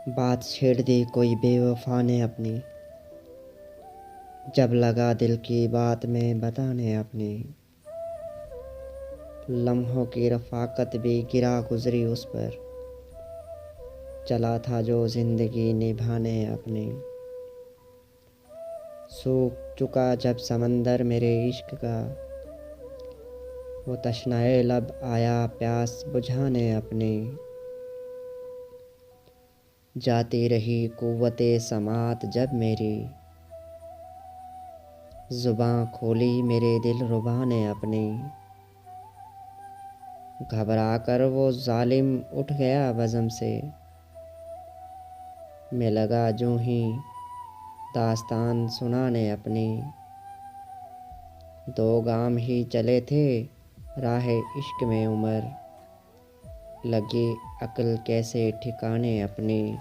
बात छेड़ दी कोई बेवफा ने अपनी, जब लगा दिल की बात में बताने अपनी। लम्हों की रफ़ाकत भी गिरा गुज़री उस पर, चला था जो ज़िंदगी निभाने अपनी। सूख चुका जब समंदर मेरे इश्क का, वो तशनाए लब आया प्यास बुझाने अपनी। जाती रही कुव्वते समात जब मेरी, ज़ुबां खोली मेरे दिल रुबा ने अपनी। घबरा कर वो ज़ालिम उठ गया बज़म से, मैं लगा यूं ही दास्तान सुनाने अपनी। दो गाम ही चले थे राहे इश्क में उमर, लगी अक्ल कैसे ठिकाने अपनी।